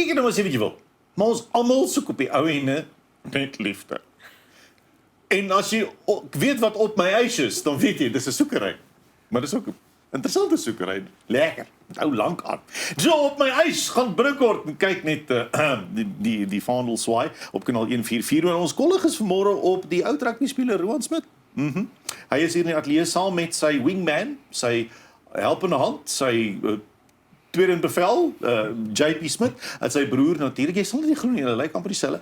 kyk jy nou maar sê wat jy wil. Maar ons almal soek op die ou ende net liefde. En as jy weet wat op my ys is, dan weet jy, dis 'n soekery. Maar dis ook 'n interessante soekery. Lekker. Ou lank aan. So op my ys gaan Brookhort en kyk net die vaandel swaai op kanaal 144 en ons kollig is vanmôre op die ou rugby speler Roan Smit. Hy is hier in die ateljee saam met sy wingman, sy helpende hand, sy tweede in bevel, JP Smit, en sy broer natuurlik. Jy sal nie glo nie, hulle lyk amper dieselfde.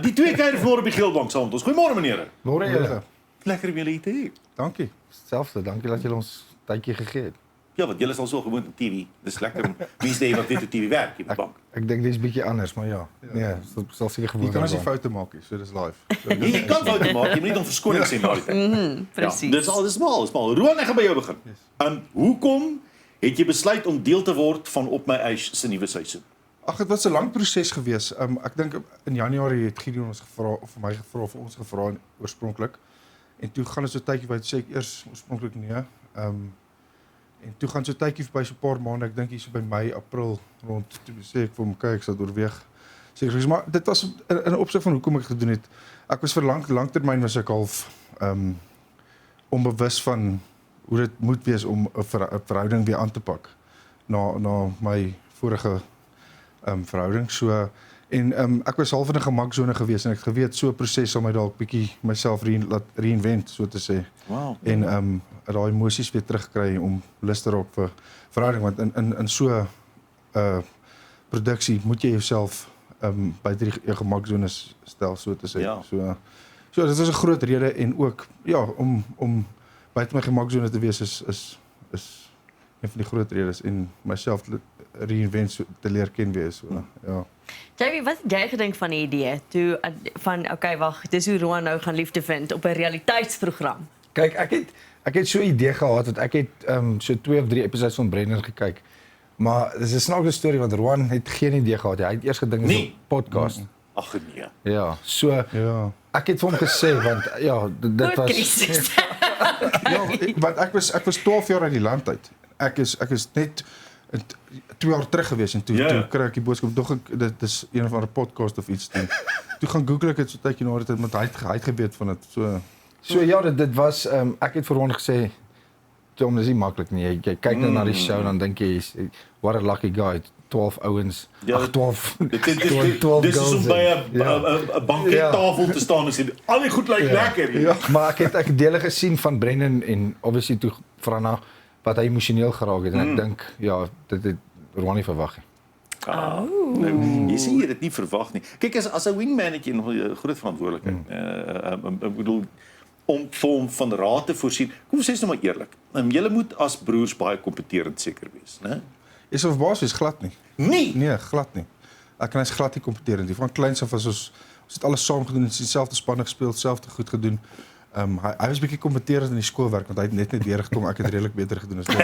Die twee kuier vanmôre op die Geelbank saam met ons. Goeiemôre meneere. Môre julle. Lekker om julle hier te hê. Dankie. Selfs, dankie dat julle ons tydjie gegee het. Ja, want julle is al so gewoond aan TV. Dis lekker om mense te hê wat net op TV werk op die bank. Ek dink dit is bietjie anders, maar ja. Nee, sal seker gewoon. Jy kan as jy foute maak, so dis live. So, Jy kan foute maak, jy moet nie om verskoning sê na die tyd. Presies. Ja, dis al, dis smal. Roan, ek gaan by jou begin. Hoekom het jy besluit om deel te word van Op My Ys se nuwe seisoen? Ag, dit was 'n lang proses gewees. Ek dink in Januarie het Gideon ons gevra of vir my gevra of ons gevra oorspronklik. En toe gaan ons so 'n tydjie by sê ek eers oorspronklik nee. En toe gaan so 'n tydjie verby so 'n paar maande, ek dink hier so by Mei, April rond, toe sê ek vir hom kyk, ek sal oorweeg. Sê maar dit was in 'n opsig van hoekom ek gedoen het. Ek was vir langtermyn was ek half onbewus van hoe dit moet wees om 'n verhouding weer aan te pak na my vorige verhouding. So en ek was half in 'n gemaksone gewees en ek het geweet so 'n proses sal my dalk bietjie myself laat reinvent, so te sê. Wow. En daai emosies weer terugkry om lus te raak vir verhouding, want in so 'n produksie moet jy jouself buite jou gemaksone stel, so te sê. Ja. So dit is 'n groot rede en ook ja om buite my gemaksone te wees is een van die groot redes en myself reinvent te leer ken wees. So, ja. Jamie, wat het jy gedink van die idee toe van okay, wag, dis hoe Roan nou gaan liefde vind op 'n realiteitsprogram? Kyk, ek het so 'n idee gehad dat ek het so 2 of 3 episodes van Brendan gekyk. Maar dis 'n snaakse storie want Roan het geen idee gehad. Hy het eers gedink dit is 'n podcast. Ag nee. Ja, so Ja. ek het vir hom gesê want ja, dit was Crisis. Ja, want ek was 12 jaar uit die land uit. Ek is net 2 jaar terug gewees en toe kry ek die boodskap tog dit is een of ander podcast of iets doen. Toe gaan Google ek dit so tydjie na dit met hy het geweet van dit. So ja, dit was ek het vir hom gesê Tom, dis nie maklik nie. Jy kyk nou na die show en dan dink jy what a lucky guy. 12 ouens. Ja, Ag 12. Dis is om by 'n bankettafel te staan en sê al die goed lyk lekker. Ja, maar ek het dele gesien van Brendan en obviously toe Franna wat hy emosioneel geraak het en ek dink ja, dit het Roan nie verwag nie. Nou, jy sê jy het dit nie verwag nie. Kyk as 'n wingman het jy nog 'n groot verantwoordelikheid. Ek bedoel om vir hom van raad te voorsien. Kom sê nou maar eerlik. Julle moet as broers baie kompeterend seker wees, né? Is of baas is glad nie. Nee, glad nie. Ek en hy's glad nie kompeterend nie. Van kleins af was ons het alles saam gedoen, ons het dieselfde spanne gespeel, dieselfde goed gedoen. Hy was bietjie kompeterend in die skoolwerk want hy het net weer gekom. Ek het redelik beter gedoen as dit.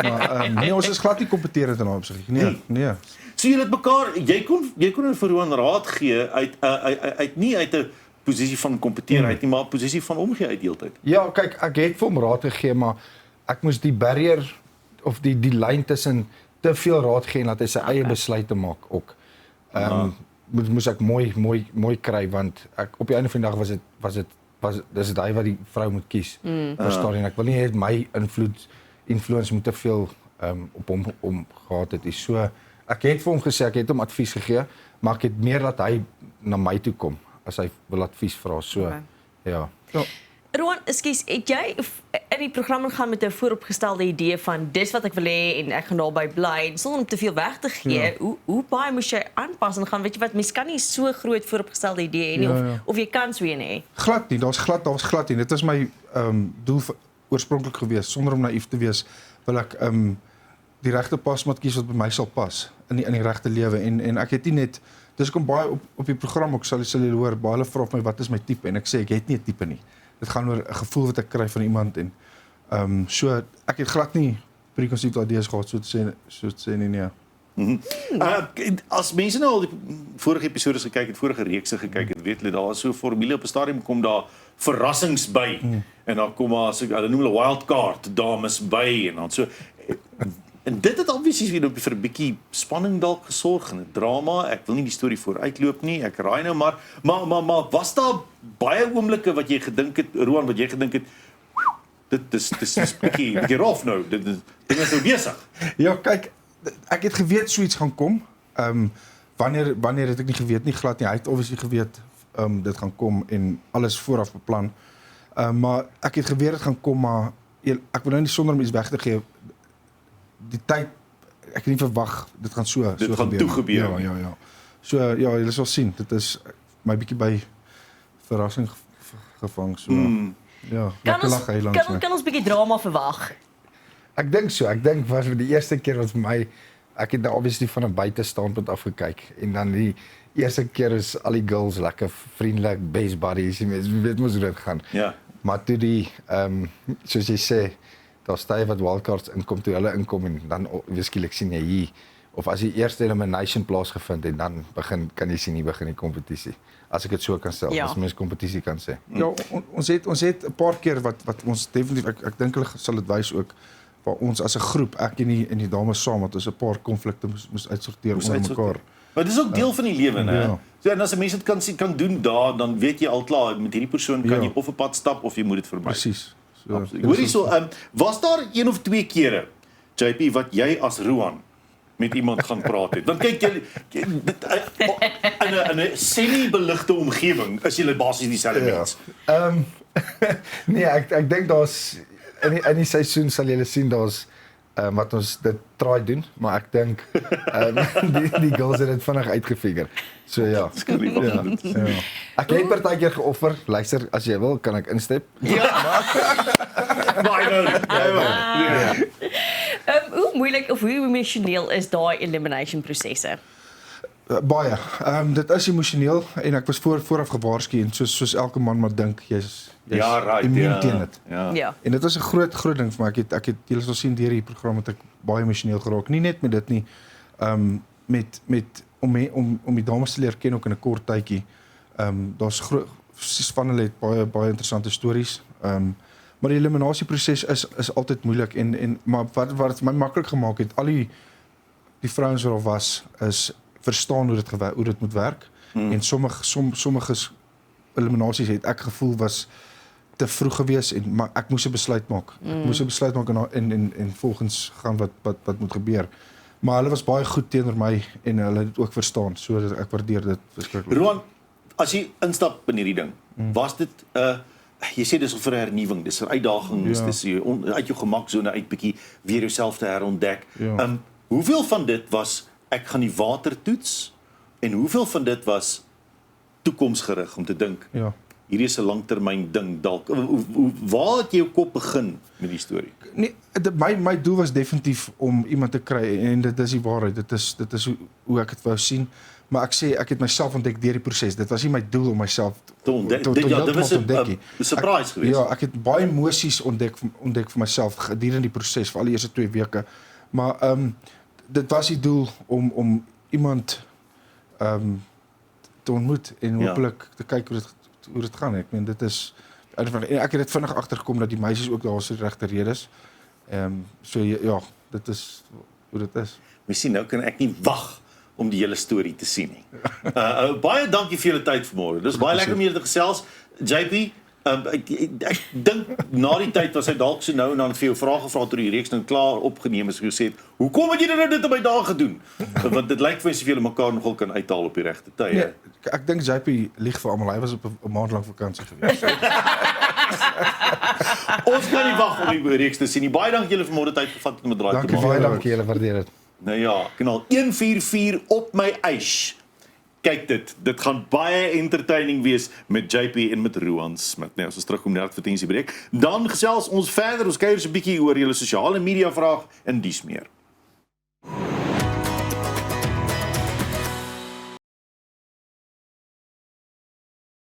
Maar nee, ons is glad nie kompeterend in daai opsig nie. Nee. So julle het mekaar jy kon vir Roan raad gee uit nie uit 'n posisie van kompeteerheid nie, maar 'n posisie van omgee uit deeltyd. Ja, kyk, ek het vir hom raad gegee, maar ek moes die barrier of die lyn tussen te veel raad gee en dat hy sy eie besluite maak ook. Moes ek mooi kry want ek op die einde van die dag dis dit hy wat die vrou moet kies. Verstaan jy? Ek wil nie hê my influence moet te veel op hom gehad het. So ek het vir hom gesê, ek het hom advies gegee, maar ek het meer dat hy na my toe kom as hy wil advies vra. So ja. Roan, ekskuus, het jy in die program gaan met 'n vooropgestelde idee van dis wat ek wil hê en ek gaan daarby bly, sonder om te veel weg te gee? Hoe baie moes jy aanpas en gaan, weet jy wat, mens kan nie so groot vooropgestelde idee hê nie of jy kan so een hê. Glad nie, daar was glad nie. Dit was my doel oorspronklik gewees, sonder om naïef te wees, wil ek die regte pasmaat kies wat by my sal pas in die regte lewe en ek het nie net dis kom baie op die program ook sal jy hoor, baie hulle vra my wat is my tipe en ek sê ek het nie 'n tipe nie. Dit gaan oor 'n gevoel wat ek kry van iemand en so ek het glad nie preconceived ideas gehad so te sê nee. As mense nou al die vorige episodes gekyk het, vorige reekse gekyk het, weet hulle daar is so 'n formule op 'n stadium kom daar verrassings by en dan kom maar so hulle noem hulle wild card dames by en dan so En dit het obviously weer vir 'n bietjie spanning dalk gesorg en 'n drama. Ek wil nie die storie vooruitloop nie. Ek raai nou maar was daar baie oomblikke wat jy gedink het, Roan, wat jy gedink het dit is bietjie rof nou. Dit is nou besig. Ja, kyk, ek het geweet so iets gaan kom. Wanneer het ek nie geweet nie, glad nie. Hy het obviously geweet dit gaan kom en alles vooraf beplan. Maar ek het geweet dit gaan kom, maar ek wil nou nie sonder om iets weg te gee. Die tyd, ek het nie verwag dit gaan so Dit gaan gebeur. toe gebeur. Ja. So ja, julle sal sien. Dit is my bietjie by verrassing gevang so. Ja, lekker lag hy langs my. Kan ons bietjie drama verwag? Ek dink so. Ek dink was vir die eerste keer was vir my ek het nou obviously van 'n buitestandpunt af gekyk en dan die eerste keer is al die girls lekker vriendelik, best buddies, jy weet mos hoe dit gaan. Ja. Maar toe die soos jy sê, daar staan wat wildcards inkom toe hulle inkom en dan skielik sien jy hier of as die eerste elimination plaasgevind het dan kan jy sien hier begin die kompetisie. As ek dit so kan stel, as mens kompetisie kan sê. Ja, ons het 'n paar keer wat ons definitief ek dink hulle sal dit wys ook waar ons as 'n groep, ek en die dames saam, wat ons 'n paar konflikte moes uitsorteer onder mekaar. Maar dis ook deel van die lewe, né? Ja. So en as 'n mens dit kan doen daar, dan weet jy al klaar met hierdie persoon kan Ja. jy of 'n pad stap of jy moet dit vermy. Presies. So, Hoor hierso, was daar een of twee kere, JP, wat jy as Roan met iemand gaan praat het? Want kyk jy in 'n semi-beligte omgewing is julle basies dieselfde mens. Nee, ek dink daar's in die seisoen sal julle sien daar's wat ons dit try doen, maar ek dink die girls het dit vinnig uitgefigure. So ja. Ja. Ek het partykeer geoffer, luister as jy wil kan ek instep. Hoe moeilik of hoe emosioneel is daai elimination prosesse? Baie. Dit is emosioneel en ek was vooraf gewaarsku en soos elke man maar dink jy's immuun teen dit. Ja. En dit was 'n groot ding vir my. Ek het julle sal sien deur die program het ek baie emosioneel geraak. Nie net met dit nie. Om die dames te leer ken ook in 'n kort tydjie. Daar's presies van hulle het baie interessante stories. Maar die eliminasieproses is altyd moeilik maar wat het my maklik gemaak het, al die vrouens wat daar was is verstaan hoe dit moet werk. En sommige eliminasies het ek gevoel was te vroeg gewees maar ek moes 'n besluit maak. Ek moes 'n besluit maak en volgens gaan wat moet gebeur. Maar hulle was baie goed teenoor my en hulle het dit ook verstaan. So ek waardeer dit verskriklik. Roan, as jy instap in hierdie ding, was dit jy sê dis vir 'n hernuwing, dis 'n uitdaging, dis uit jou gemaksone uit bietjie weer jouself te herontdek. Ja. Hoeveel van dit was ek gaan die water toets en hoeveel van dit was toekomsgerig om te dink hierdie is 'n langtermyn ding dalk. Waar het jou kop begin met die storie? Nee, my doel was definitief om iemand te kry en dit is die waarheid. Dit is hoe ek dit wou sien. Maar ek sê ek het myself ontdek deur die proses. Dit was nie my doel om myself te ontdek. Dit was 'n surprise geweest. Ja, ek het baie emosies ontdek vir myself gedurende die proses vir al die eerste 2 weke. Maar dit was die doel om iemand te ontmoet en hopelik te kyk hoe dit gaan. Ek meen dit is ek het dit vinnig agtergekom dat die meisies ook daar se regte redes. So ja, dit is hoe dit is. Mens sien nou kan ek nie wag om die hele storie te sien nie. Baie dankie vir julle tyd vanmôre. Dis baie lekker om julle te gesels. JP, ek dink na die tyd was hy dalk so nou en dan vir jou vrae gevra toe die reeks nou klaar opgeneem is en gesê, "Hoekom het jy nou dit op my dae gedoen?" Want dit lyk vir my asof julle mekaar nogal kan uithaal op die regte tye. Nee, ek dink JP lieg vir almal. Hy was op 'n maand lank vakansie gewees. Ons kan nie wag om die reeks te sien nie. Baie dankie julle vir môre tyd gevat om 'n draai te Dankie maak. Baie dankie julle, waardeer dit. Nou ja, kanaal 144 op my ys. Kyk dit gaan baie entertaining wees met JP en met Roan Smit. Nou as ons terugkom na die advertensiebreek, dan gesels ons verder, ons kuier so 'n bietjie oor julle sosiale media vraag en dies meer.